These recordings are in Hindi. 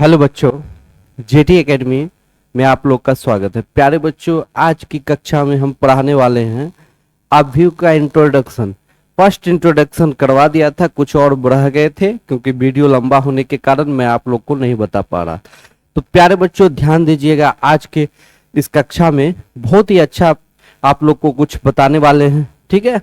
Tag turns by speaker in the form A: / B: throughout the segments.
A: हेलो बच्चों, जेटी एकेडमी में आप लोग का स्वागत है। प्यारे बच्चों, आज की कक्षा में हम पढ़ाने वाले हैं अभ्यू का इंट्रोडक्शन। फर्स्ट इंट्रोडक्शन करवा दिया था, कुछ और बढ़ गए थे क्योंकि वीडियो लंबा होने के कारण मैं आप लोग को नहीं बता पा रहा। तो प्यारे बच्चों ध्यान दीजिएगा, आज के इस कक्षा में बहुत ही अच्छा आप लोग को कुछ बताने वाले हैं। ठीक है,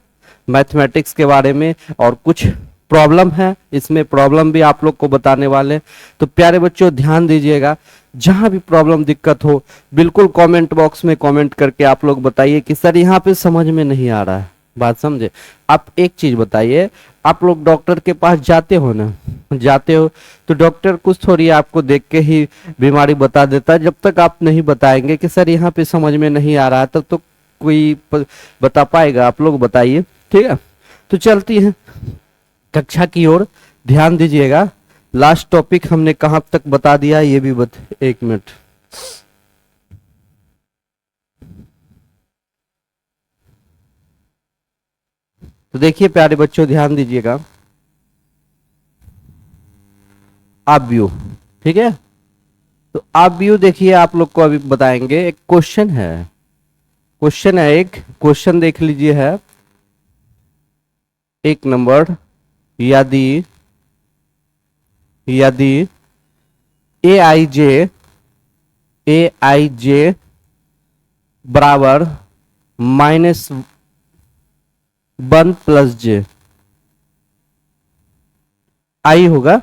A: मैथमेटिक्स के बारे में और कुछ प्रॉब्लम है, इसमें प्रॉब्लम भी आप लोग को बताने वाले हैं। तो प्यारे बच्चों ध्यान दीजिएगा, जहां भी प्रॉब्लम दिक्कत हो बिल्कुल कमेंट बॉक्स में कमेंट करके आप लोग बताइए कि सर यहाँ पे समझ में नहीं आ रहा है। बात समझे? आप एक चीज बताइए, आप लोग डॉक्टर के पास जाते हो ना, जाते हो तो डॉक्टर कुछ थोड़ी आपको देख के ही बीमारी बता देता है। जब तक आप नहीं बताएंगे कि सर यहाँ पे समझ में नहीं आ रहा है, तब तो कोई बता पाएगा? आप लोग बताइए। ठीक है, तो चलती है कक्षा की ओर, ध्यान दीजिएगा। लास्ट टॉपिक हमने कहां तक बता दिया ये भी एक मिनट। तो देखिए प्यारे बच्चों ध्यान दीजिएगा, आप व्यू, ठीक है। तो आप व्यू देखिए, आप लोग को अभी बताएंगे। एक क्वेश्चन है, एक क्वेश्चन देख लीजिए है। एक नंबर, यदि ए आई जे बराबर -1 + j, आई होगा,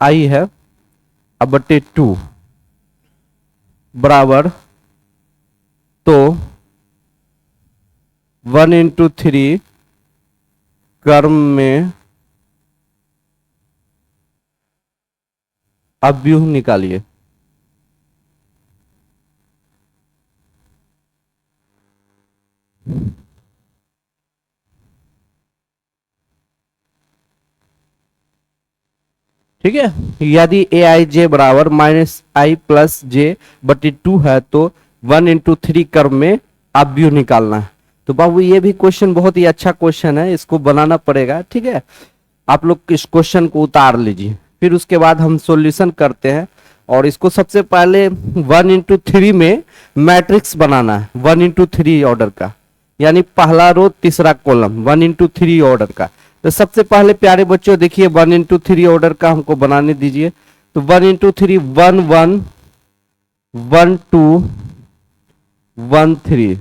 A: आई है, अब बटे 2 बराबर, तो 1 × 3 क्रम में अव्यूह निकालिए। ठीक है, यदि ए आई जे बराबर -i + j बटे 2 है तो 1 × 3 क्रम में अव्यूह निकालना है। तो बाबू ये भी क्वेश्चन बहुत ही अच्छा क्वेश्चन है, इसको बनाना पड़ेगा। ठीक है, आप लोग इस क्वेश्चन को उतार लीजिए, फिर उसके बाद हम सॉल्यूशन करते हैं। और इसको सबसे पहले 1 × 3 में मैट्रिक्स बनाना है, 1 × 3 ऑर्डर का, यानी पहला रो तीसरा कॉलम, 1 × 3 ऑर्डर का। तो सबसे पहले प्यारे बच्चों देखिए 1 × 3 ऑर्डर का हमको बनाने दीजिए। तो 1 × 3 1 1 1 2 1 3,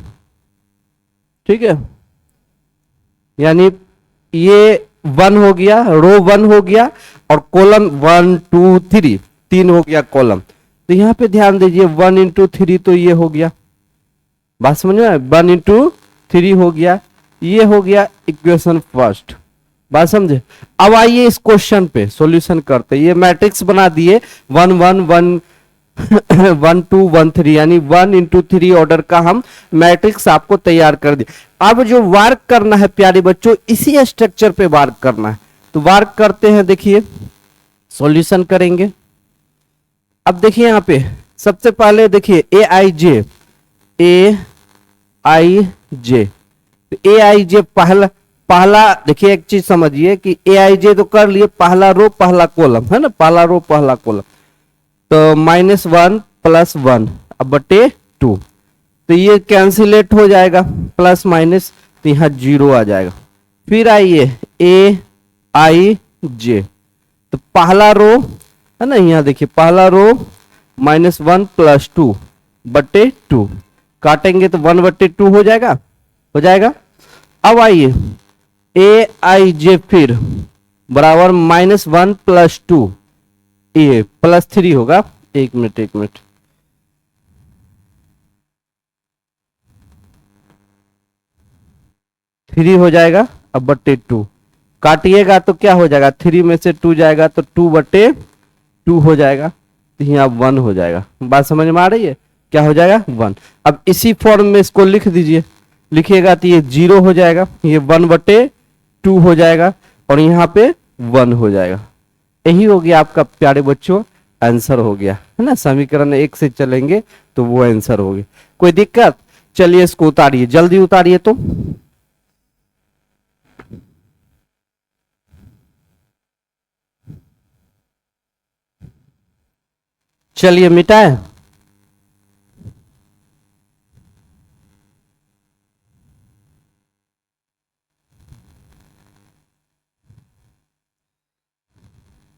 A: ठीक है, यानी ये 1 हो गया, रो 1 हो गया, और कॉलम 1 2 3 3 हो गया कॉलम। तो यहां पे ध्यान दीजिए 1 × 3 तो ये हो गया, बात समझ में? 1 × 3 हो गया, ये हो गया इक्वेशन फर्स्ट। बात समझे? अब आइए इस क्वेश्चन पे सॉल्यूशन करते। ये मैट्रिक्स बना दिए 1 1 1 1 2 1 3, यानी 1 × 3 ऑर्डर का हम मैट्रिक्स आपको तैयार कर दिया। अब जो वर्क करना है प्यारे बच्चों, इसी स्ट्रक्चर पे वर्क करना है। तो वर्क करते हैं, देखिए सॉल्यूशन करेंगे। अब देखिए यहां पे सबसे पहले देखिए ए आई जे, ए आई जे पहला पहला देखिए एक चीज समझिए कि ए आई जे तो कर लिए, पहला रो पहला कॉलम है ना, पहला रो पहला कॉलम। तो -1 + 1 अब बटे 2, तो ये कैंसिलेट हो जाएगा, प्लस माइनस, तो यहां 0 आ जाएगा। फिर आइए ए आई जे, तो पहला रो है ना, यहां देखिए पहला रो -1 + 2 बटे 2, काटेंगे तो 1/2 हो जाएगा, हो जाएगा। अब आइए ए आई जे फिर बराबर -1 + 2, ये +3 होगा। एक मिनट, 3 हो जाएगा, अब बटे 2 काटिएगा तो क्या हो जाएगा, 3 में से 2 जाएगा तो 2/2 हो जाएगा, तो यहाँ 1 हो जाएगा। बात समझ में आ रही है? क्या हो जाएगा? 1। अब इसी फॉर्म में इसको लिख दीजिए, लिखिएगा तो ये 0 हो जाएगा, ये 1/2 हो जाएगा, और यहाँ पे 1 हो जाएगा। यही हो गया आपका प्यारे बच्चों, आंसर हो गया है ना। समीकरण 1 से चलेंगे तो वो आंसर हो गया। कोई दिक्कत? चलिए इसको उतारिए, जल्दी उतारिए। तो चलिए मिटाए।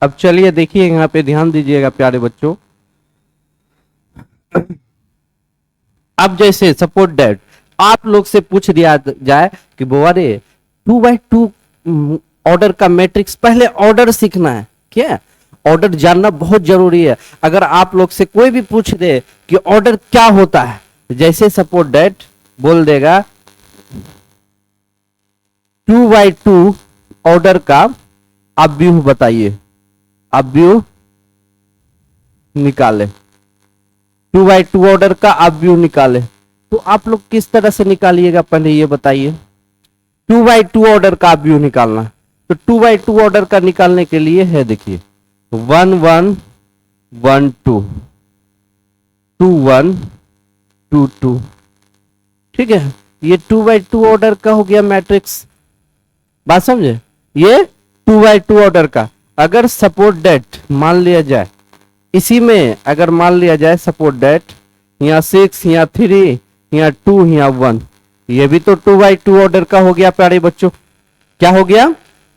A: अब चलिए देखिए यहाँ पे ध्यान दीजिएगा प्यारे बच्चों। अब जैसे सपोर्ट दैट आप लोग से पूछ दिया जाए कि बुआ रे 2x2 ऑर्डर का मैट्रिक्स, पहले ऑर्डर सीखना है। क्या ऑर्डर जानना बहुत जरूरी है। अगर आप लोग से कोई भी पूछ दे कि ऑर्डर क्या होता है, जैसे सपोर्ट दैट बोल देगा 2x2 ऑर्डर का आप व्यू बताइए, आप व्यू निकाले। 2x2 ऑर्डर का आप व्यू निकाले तो आप लोग किस तरह से निकालिएगा पहले ये बताइए। 2x2 ऑर्डर का आप व्यू निकालना, तो 2x2 ऑर्डर का निकालने के लिए है देखिए 1 1 1 2 2 1 2 2। ठीक है, ये 2x2 ऑर्डर का हो गया मैट्रिक्स। बात समझे, ये 2x2 ऑर्डर का। अगर सपोर्ट दैट मान लिया जाए, इसी में अगर मान लिया जाए सपोर्ट दैट यहाँ 6 यहाँ 3 यहाँ 2 यहाँ 1, ये भी तो 2x2 ऑर्डर का हो गया प्यारे बच्चों। क्या हो गया?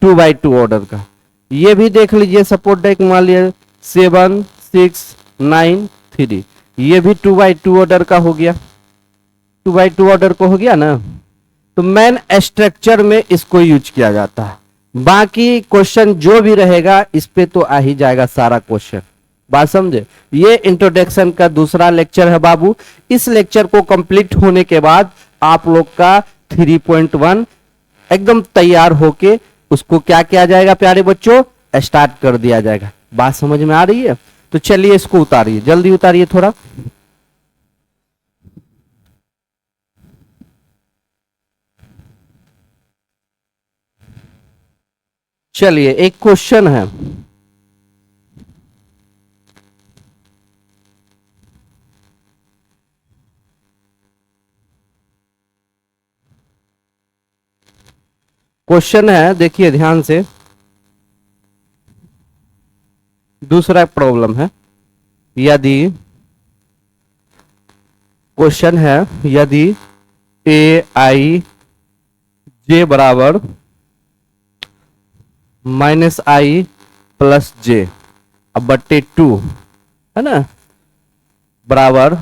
A: 2x2 ऑर्डर का। ये भी देख लीजिए सपोर्ट दैट मान लिया 7 6 9 3, ये भी 2x2 ऑर्डर का हो गया। 2x2 ऑर्डर को हो गया ना, तो मेन स्ट्रक्चर में इसको यूज किया जाता है। बाकी क्वेश्चन जो भी रहेगा इस पे तो आ ही जाएगा सारा क्वेश्चन। बात समझे, ये इंट्रोडक्शन का दूसरा लेक्चर है बाबू। इस लेक्चर को कंप्लीट होने के बाद आप लोग का 3.1 एकदम तैयार होके उसको क्या किया जाएगा प्यारे बच्चों, स्टार्ट कर दिया जाएगा। बात समझ में आ रही है? तो चलिए इसको उतारिए, जल्दी उतारिए थोड़ा। चलिए एक क्वेश्चन है, क्वेश्चन है देखिए ध्यान से। दूसरा प्रॉब्लम है, यदि क्वेश्चन है यदि ए आई जे बराबर -i प्लस जे अब बट्टे 2 है ना बराबर,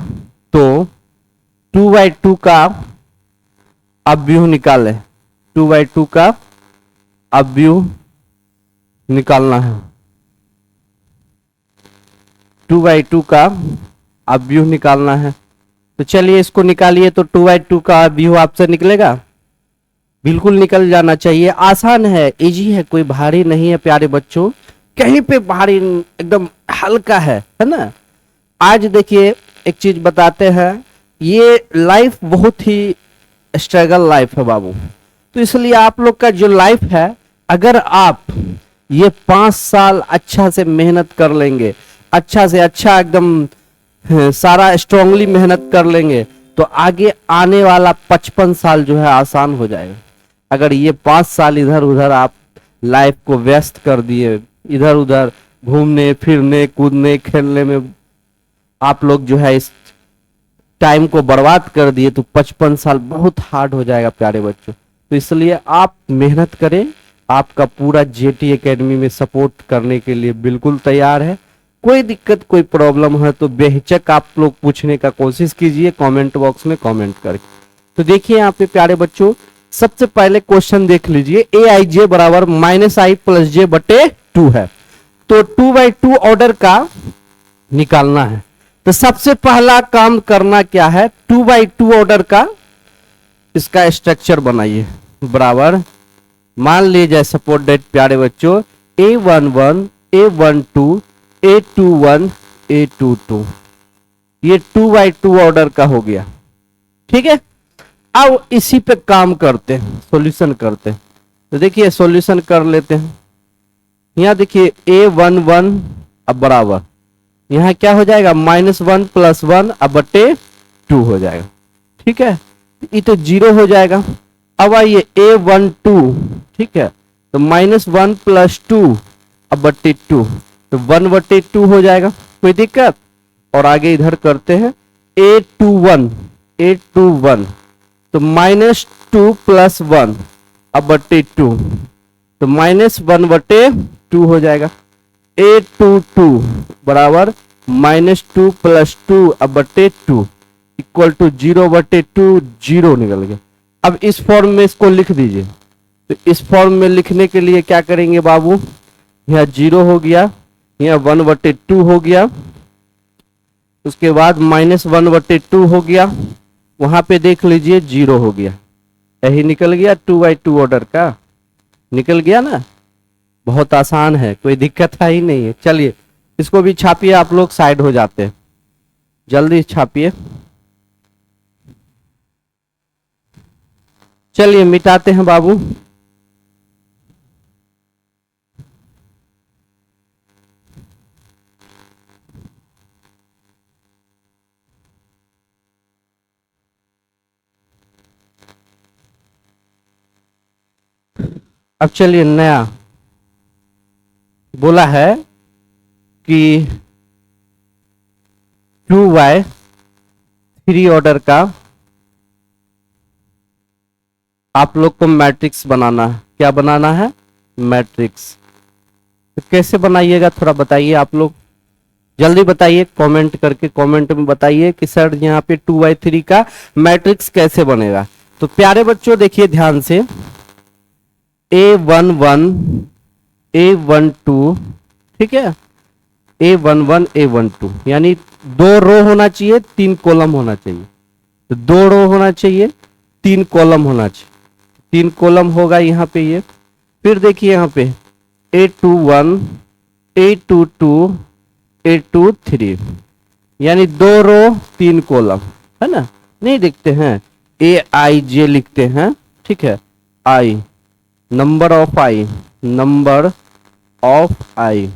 A: तो 2x2 का अवयव निकाले। 2x2 का अवयव निकालना है। 2x2 का अवयव निकालना है, तो चलिए इसको निकालिए। तो 2x2 का अवयव आपसे निकलेगा, बिल्कुल निकल जाना चाहिए। आसान है, इजी है, कोई भारी नहीं है प्यारे बच्चों, कहीं पे भारी एकदम हल्का है ना। आज देखिए एक चीज बताते हैं, ये लाइफ बहुत ही स्ट्रगल लाइफ है बाबू। तो इसलिए आप लोग का जो लाइफ है, अगर आप ये 5 साल अच्छा से मेहनत कर लेंगे, अच्छा से अच्छा एकदम सारा स्ट्रांगली मेहनत कर लेंगे, तो आगे आने वाला 55 साल जो है आसान हो जाएगा। अगर ये 5 साल इधर उधर आप लाइफ को व्यस्त कर दिए, इधर उधर घूमने फिरने कूदने खेलने में आप लोग जो है इस टाइम को बर्बाद कर दिए, तो 55 साल बहुत हार्ड हो जाएगा प्यारे बच्चों। तो इसलिए आप मेहनत करें, आपका पूरा जेटी एकेडमी में सपोर्ट करने के लिए बिल्कुल तैयार है। कोई दिक्कत कोई प्रॉब्लम है तो बेहिचक आप लोग पूछने का कोशिश कीजिए कमेंट बॉक्स में कमेंट करके। तो देखिए यहाँ पे प्यारे बच्चों, सबसे पहले क्वेश्चन देख लीजिए, ए आई जे बराबर -i प्लस जे बटे 2 है, तो 2x2 ऑर्डर का निकालना है। तो सबसे पहला काम करना क्या है, 2x2 ऑर्डर का इसका स्ट्रक्चर बनाइए। बराबर मान लीजिए सपोर्ट दैट प्यारे बच्चों A11 A12 A21 A22, ये 2x2 ऑर्डर का हो गया। ठीक है, अब इसी पे काम करते हैं, सॉल्यूशन करते हैं। तो देखिए सॉल्यूशन कर लेते हैं। यहाँ देखिए A11 अब बराबर यहाँ क्या हो जाएगा, -1 + 1 अब बटे 2 हो जाएगा। ठीक है, ये तो 0 हो जाएगा। अब आइए A12, ठीक है, तो -1 + 2 अब बटे 2, तो 1/2 हो जाएगा। कोई दिक्कत? और आगे इधर करते हैं a21 तो -2 + 1 अब बटे 2 तो -1 बटे 2 हो जाएगा। a22 बराबर -2 + 2 अब बटे 2 इक्वल टू 0 बटे 2 0 निकल गया। अब इस फॉर्म में इसको लिख दीजिए। तो इस फॉर्म में लिखने के लिए क्या करेंगे बाबू, यहाँ 0 हो गया, यहाँ 1 बटे 2 हो गया, उसके बाद -1 बटे 2 हो गया, वहां पे देख लीजिए 0 हो गया। यही निकल गया 2/2 ऑर्डर का, निकल गया ना। बहुत आसान है, कोई दिक्कत है ही नहीं है। चलिए इसको भी छापिए, आप लोग साइड हो जाते हैं, जल्दी छापिए। चलिए मिटाते हैं बाबू। अब चलिए नया बोला है कि 2/3 ऑर्डर का आप लोग को मैट्रिक्स बनाना है। क्या बनाना है? मैट्रिक्स। तो कैसे बनाइएगा थोड़ा बताइए आप लोग, जल्दी बताइए कमेंट करके, कमेंट में बताइए कि सर यहाँ पे 2/3 का मैट्रिक्स कैसे बनेगा। तो प्यारे बच्चों देखिए ध्यान से, A11 A12 ठीक है, A11 A12 यानी 2 रो होना चाहिए, 3 कॉलम होना चाहिए। तो 2 रो होना चाहिए, 3 कॉलम होना चाहिए, 3 कॉलम होगा यहाँ पे ये। फिर देखिए यहाँ पे A21 A22 A23 यानी 2 रो 3 कॉलम है ना। नहीं लिखते हैं AIJ लिखते हैं, ठीक है, I number of I, number of I,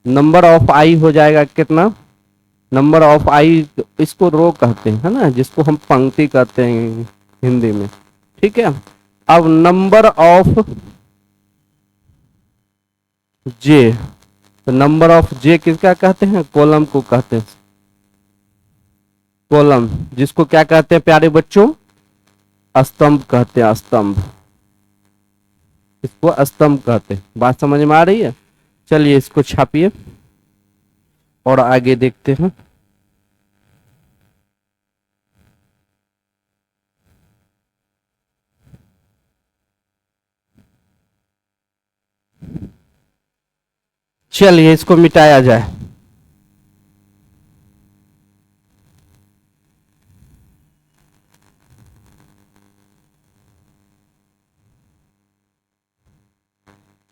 A: number of I हो जाएगा कितना, नंबर ऑफ आई इसको रो कहते हैं है ना, जिसको हम पंक्ति कहते हैं हिंदी में, ठीक है। अब नंबर ऑफ जे, तो नंबर ऑफ जे किसका कहते हैं? कॉलम को कहते हैं, कॉलम जिसको क्या कहते हैं प्यारे बच्चों? स्तंभ कहते हैं, स्तंभ, इसको स्तंभ कहते हैं। बात समझ में आ रही है? चलिए इसको छापिए और आगे देखते हैं। चलिए इसको मिटाया जाए।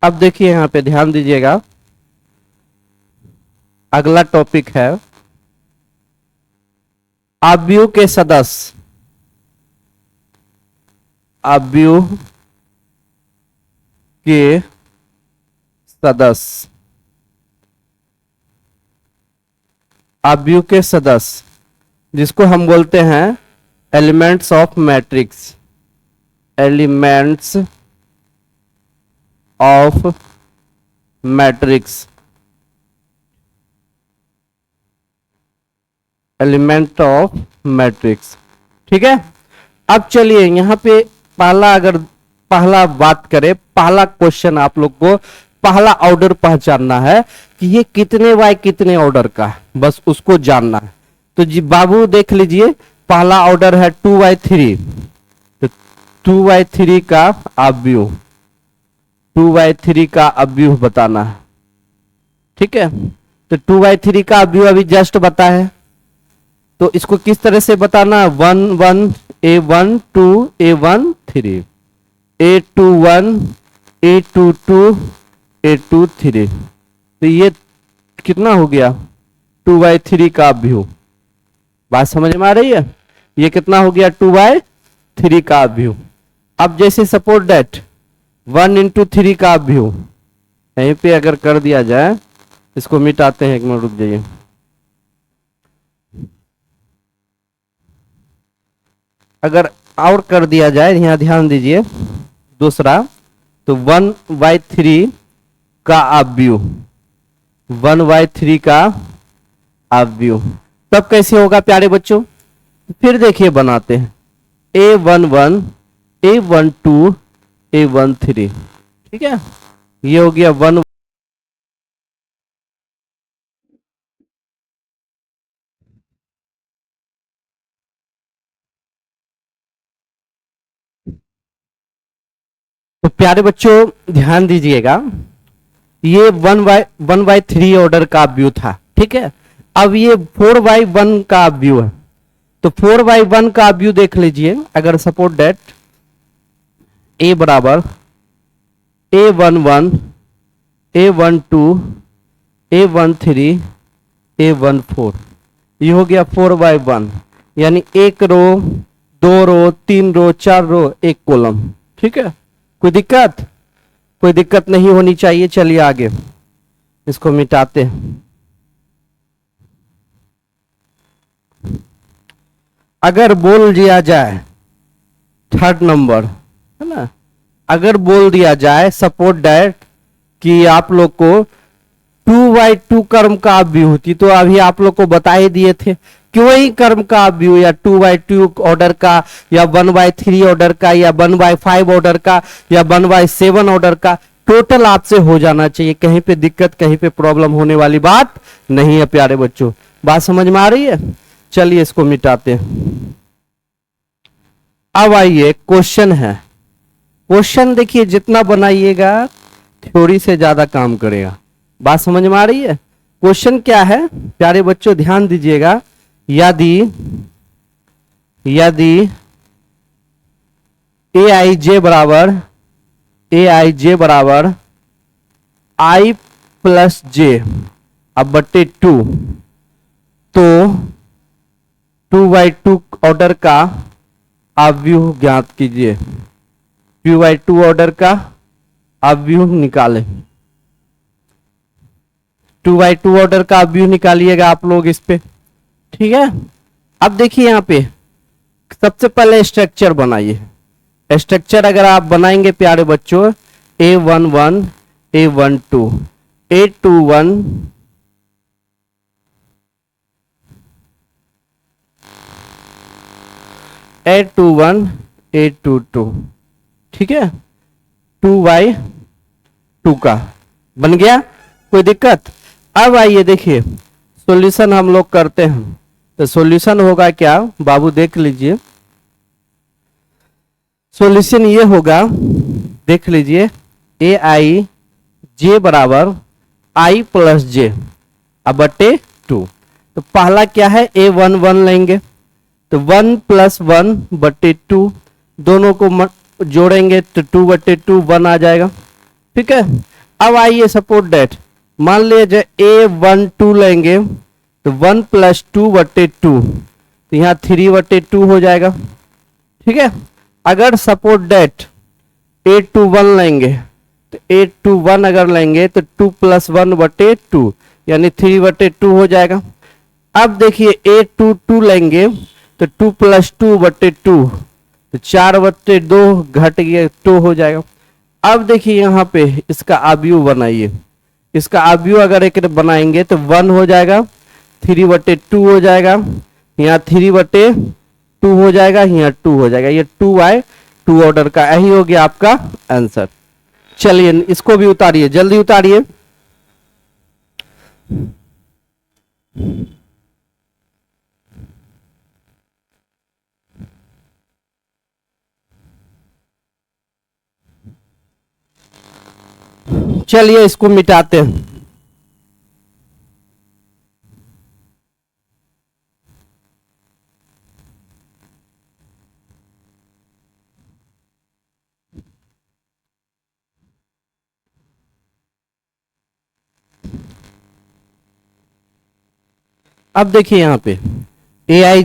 A: अब देखिए यहां पे ध्यान दीजिएगा, अगला टॉपिक है अवयव के सदस्य, अवयव के सदस्य, अवयव के सदस्य जिसको हम बोलते हैं elements of matrix, elements of matrix, element of matrix, ठीक है। अब चलिए यहाँ पे पहला बात करें, पहला क्वेश्चन आप लोग को पहला ऑर्डर पहचानना है कि ये कितने बाय कितने ऑर्डर का है, बस उसको जानना है। तो जी बाबू देख लीजिए, पहला ऑर्डर है 2/3, तो 2/3 का अवयव, 2/3 का अवयव बताना है, ठीक है। तो 2/3 का अवयव अभी जस्ट बता है, तो इसको किस तरह से बताना है? 1 1 A12 A13 A21 A22 A23, तो ये कितना हो गया? 2/3 का अवयव। बात समझ में आ रही है? ये कितना हो गया? 2/3 का अवयव। अब जैसे सपोज दैट 1 × 3 का अवयव यहीं पे अगर कर दिया जाए, इसको मिटाते हैं, एक मिनट रुक जाइए। अगर और कर दिया जाए, यहाँ ध्यान दीजिए दूसरा, तो 1/3 का अवयव, 1/3 का अवयव तब कैसे होगा प्यारे बच्चों? फिर देखिए बनाते हैं A11 A12 A13, ठीक है, ये हो गया 1। तो प्यारे बच्चों ध्यान दीजिएगा, ये 1/3 ऑर्डर का व्यू था, ठीक है। अब ये 4/1 का व्यू है, तो 4/1 का व्यू देख लीजिए। अगर सपोर्ट डेट A बराबर A11 A12 A13 A14, ये हो गया 4/1, यानी एक रो, दो रो, तीन रो, चार रो, एक कॉलम, ठीक है। कोई दिक्कत? कोई दिक्कत नहीं होनी चाहिए। चलिए आगे इसको मिटाते हैं। अगर बोल दिया जाए थर्ड नंबर, है ना, अगर बोल दिया जाए सपोर्ट दैट कि आप लोग को 2/2 कर्म का व्यू होती, तो अभी आप लोग को बता ही दिए थे कि वही कर्म का व्यू या 2/2 ऑर्डर का या 1/3 ऑर्डर का या 1/5 ऑर्डर का या 1/7 ऑर्डर का टोटल आपसे हो जाना चाहिए। कहीं पे दिक्कत, कहीं पे प्रॉब्लम होने वाली बात नहीं है प्यारे बच्चों। बात समझ में आ रही है? चलिए इसको मिटाते हैं। अब आइए क्वेश्चन है। क्वेश्चन देखिए जितना बनाइएगा थ्योरी से ज्यादा काम करेगा। बात समझ में आ रही है? क्वेश्चन क्या है प्यारे बच्चों, ध्यान दीजिएगा। यदि aij बराबर I प्लस जे अब बटे 2, तो 2/2 ऑर्डर का अवयव ज्ञात कीजिए। 2/2 ऑर्डर का अवयव निकाले। 2/2 ऑर्डर का अवयव निकालिएगा आप लोग इस पे, ठीक है। अब देखिए यहाँ पे सबसे पहले स्ट्रक्चर बनाइए। स्ट्रक्चर अगर आप बनाएंगे प्यारे बच्चों, A11 A12 A21 A21 A22, ठीक है, 2/2 का बन गया। कोई दिक्कत? अब आइए देखिए सॉल्यूशन हम लोग करते हैं। तो सॉल्यूशन होगा क्या बाबू, देख लीजिए। सॉल्यूशन ये होगा, देख लीजिए, aij बराबर I प्लस जे अब बटे 2। तो पहला क्या है, A11 लेंगे, तो 1 + 1 बटे 2, दोनों को जोड़ेंगे तो 2/2 1 आ जाएगा, ठीक है। अब आइए सपोर्ट डेट, मान लीजिए A12 लेंगे तो 1 + 2/2, तो यहाँ 3/2 हो जाएगा, ठीक है। अगर सपोर्ट डेट A21 लेंगे तो A21 अगर लेंगे तो 2 + 1/2 यानी 3/2 हो जाएगा। अब देखिए A22 लेंगे तो 2 + 2/2 तो 4/2 घट गया 2 हो जाएगा। अब देखिए यहाँ पे इसका अवयव बनाइए। इसका अवयव अगर एक बनाएंगे तो 1 हो जाएगा, 3/2 हो जाएगा, यहाँ 3/2 हो जाएगा, यहाँ 2 हो जाएगा। ये 2/2 ऑर्डर का यही हो गया आपका आंसर। चलिए इसको भी उतारिए, जल्दी उतारिए। चलिए इसको मिटाते हैं। अब देखिए यहाँ पे aij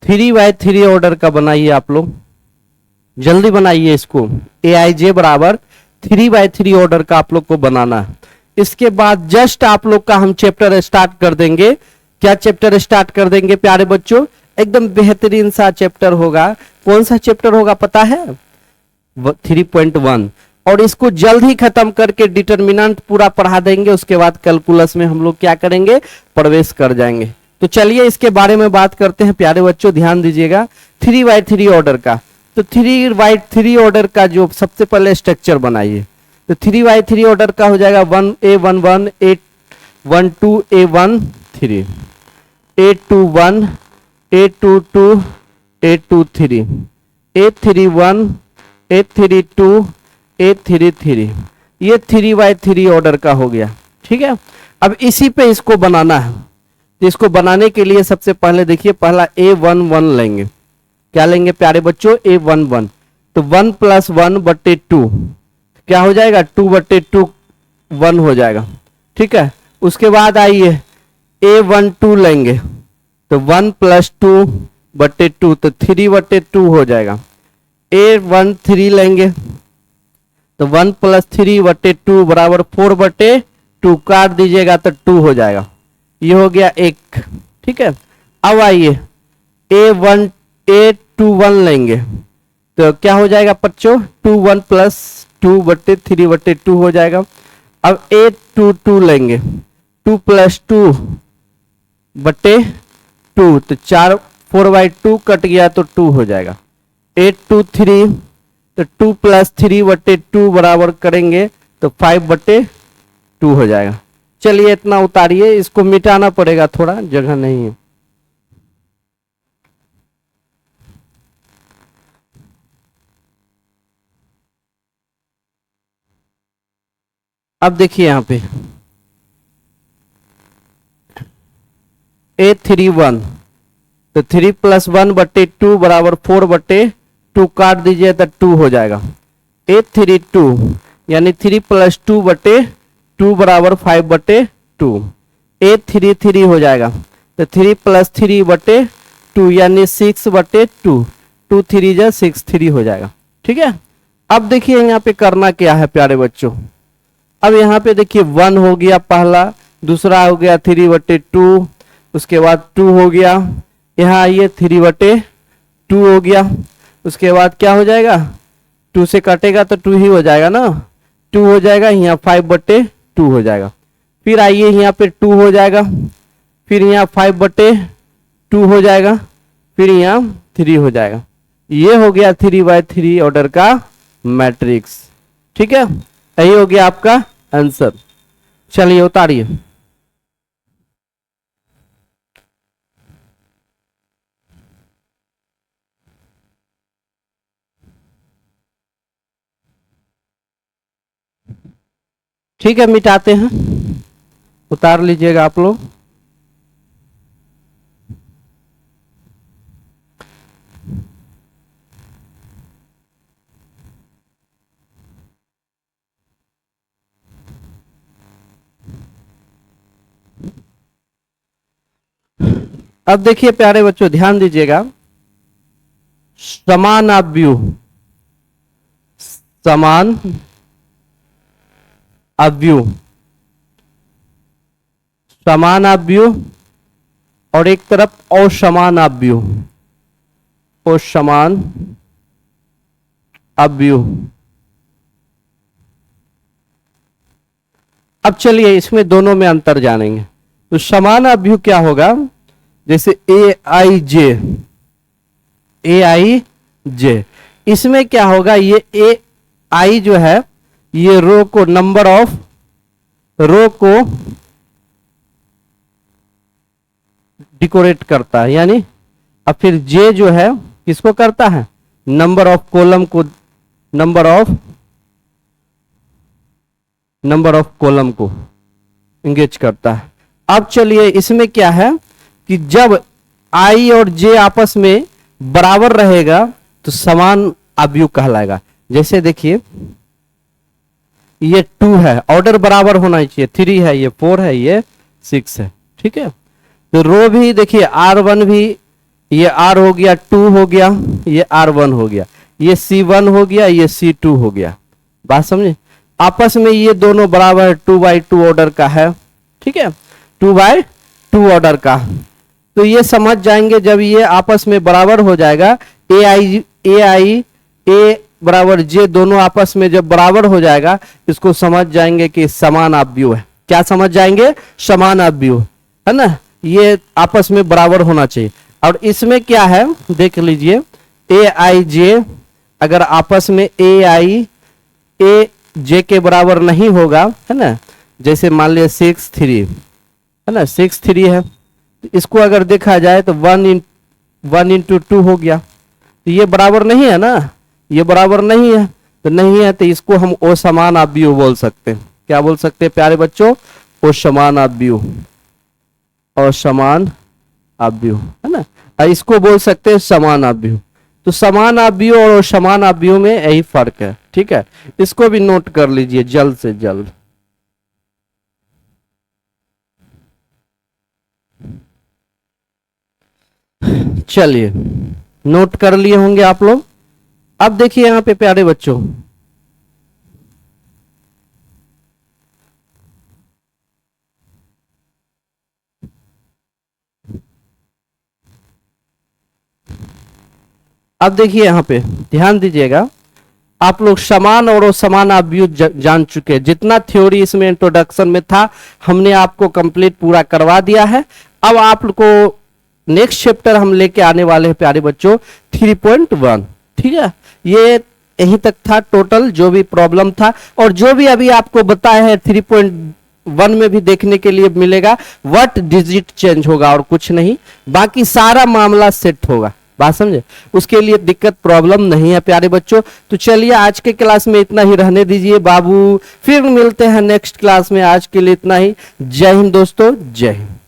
A: 3/3 ऑर्डर का बनाइए आप लोग, जल्दी बनाइए इसको। aij बराबर 3/3 ऑर्डर का आप लोग को बनाना है। इसके बाद जस्ट आप लोग का हम चैप्टर स्टार्ट कर देंगे। क्या चैप्टर स्टार्ट कर देंगे प्यारे बच्चों? एकदम बेहतरीन सा चैप्टर होगा। कौन सा चैप्टर होगा पता है? 3.1। और इसको जल्द ही खत्म करके डिटर्मिनेंट पूरा पढ़ा देंगे, उसके बाद कैलकुलस में हम लोग क्या करेंगे, प्रवेश कर जाएंगे। तो चलिए इसके बारे में बात करते हैं प्यारे बच्चों, ध्यान दीजिएगा 3x3 ऑर्डर का। तो 3x3 ऑर्डर का जो सबसे पहले स्ट्रक्चर बनाइए, तो 3x3 ऑर्डर का हो जाएगा 1A11 A12 A13 A21 A22 A23 A31 A32 A33, ये 3x3 ऑर्डर का हो गया। ठीक है, अब इसी पे इसको बनाना है। तो इसको बनाने के लिए सबसे पहले देखिए, पहला A11 लेंगे। क्या लेंगे प्यारे बच्चों, A11। तो 1 + 1/2 क्या हो जाएगा, 2/2 1 हो जाएगा। ठीक है, उसके बाद आइए A12 लेंगे, तो 1 + 2/2 तो 3/2 हो जाएगा। A13 लेंगे, तो 1 + 3/2 बराबर 4/2, काट दीजिएगा तो 2 हो जाएगा। ये हो गया एक। ठीक है, अब आइए A21 लेंगे, तो क्या हो जाएगा बच्चों, 21 + 2/3/2 हो जाएगा। अब A22 लेंगे, 2 + 2/2, तो 4/2 कट गया तो 2 हो जाएगा। A23, तो 2 + 3/2 बराबर करेंगे तो 5/2 हो जाएगा। चलिए इतना उतारिए, इसको मिटाना पड़ेगा, थोड़ा जगह नहीं है। अब देखिए यहाँ पे A31, तो 3 + 1/2 बराबर 4/2, काट दीजिए तो 2 हो जाएगा। A32 यानी 3 + 2/2 बराबर 5/2, A33 हो जाएगा, तो 3 + 3/2 यानी 6/2, 2 3 जा 6 3 हो जाएगा। ठीक है, अब देखिए यहाँ पे करना क्या है प्यारे बच्चों। अब यहाँ पे देखिए 1 हो गया पहला, दूसरा हो गया 3/2, उसके बाद 2 हो गया। यहाँ आइए 3/2 हो गया, उसके बाद क्या हो जाएगा, 2 से कटेगा तो 2 ही हो जाएगा ना, 2 हो जाएगा। यहाँ 5/2 हो जाएगा। फिर आइए यहाँ पे 2 हो जाएगा, फिर यहाँ 5/2 हो जाएगा, फिर यहाँ 3 हो जाएगा। ये हो गया 3x3 ऑर्डर का मैट्रिक्स। ठीक है, यही हो गया आपका आंसर। चलिए उतारिए। ठीक है, मिटाते हैं, उतार लीजिएगा आप लोग। अब देखिए प्यारे बच्चों, ध्यान दीजिएगा, समानाव्यूह, समान अव्यूह, समानाव्यूह और एक तरफ असमानाव्यूह, असमान अव्यूह। अब चलिए इसमें दोनों में अंतर जानेंगे। तो समान अव्यूह क्या होगा, जैसे AI J, इसमें क्या होगा, ये AI जो है ये रो को, नंबर ऑफ रो को डिकोरेट करता है, यानी अब फिर J जो है किसको करता है, नंबर ऑफ कॉलम को, नंबर ऑफ कॉलम को इंगेज करता है। अब चलिए इसमें क्या है कि जब I और J आपस में बराबर रहेगा तो समान अव्यूह कहलाएगा। जैसे देखिए ये 2 है, ऑर्डर बराबर होना चाहिए, 3 है, ये 4 है, ये 6 है। ठीक है, तो रो भी देखिए R1 भी, ये R हो गया, 2 हो गया, ये R1 हो गया, ये C1 हो गया, ये C2 हो गया। बात समझे, आपस में ये दोनों बराबर 2x2 ऑर्डर का है। ठीक है, 2x2 ऑर्डर का। तो ये समझ जाएंगे जब ये आपस में बराबर हो जाएगा, बराबर जे दोनों आपस में जब बराबर हो जाएगा, इसको समझ जाएंगे कि समान आव्यूह है। क्या समझ जाएंगे? समान आव्यूह है ना, ये आपस में बराबर होना चाहिए। और इसमें क्या है देख लीजिए, ए आई जे अगर आपस में ए आई ए जे के बराबर नहीं होगा, है ना, जैसे मान लिया 6 3 है ना, 6 3 है, इसको अगर देखा जाए तो 1 इंटू 2 हो गया, तो ये बराबर नहीं है ना, ये बराबर नहीं है, तो नहीं है तो इसको हम असमान आव्यूह बोल सकते हैं। क्या बोल सकते हैं प्यारे बच्चों? असमान आव्यूह, असमान आव्यूह है ना, और इसको बोल सकते हैं समान आव्यूह। तो समान आव्यूह और असमान आव्यूह में यही फर्क है, ठीक है, इसको भी नोट कर लीजिए जल्द से जल्द। चलिए, नोट कर लिए होंगे आप लोग। अब देखिए यहां पे प्यारे बच्चों, अब देखिए यहां पे ध्यान दीजिएगा, आप लोग समान और असमान आव्यूह जान चुके हैं। जितना थ्योरी इसमें इंट्रोडक्शन में था हमने आपको कंप्लीट पूरा करवा दिया है। अब आप लोग को नेक्स्ट चैप्टर हम लेके आने वाले हैं प्यारे बच्चों 3.1, ठीक है। ये यहीं तक था टोटल जो भी प्रॉब्लम था, और जो भी अभी आपको बताया है 3.1 में भी देखने के लिए मिलेगा। व्हाट डिजिट चेंज होगा और कुछ नहीं, बाकी सारा मामला सेट होगा। बात समझे? उसके लिए दिक्कत प्रॉब्लम नहीं है प्यारे बच्चों। तो चलिए आज के क्लास में इतना ही रहने दीजिए बाबू, फिर मिलते हैं नेक्स्ट क्लास में। आज के लिए इतना ही। जय हिंद दोस्तों, जय हिंद।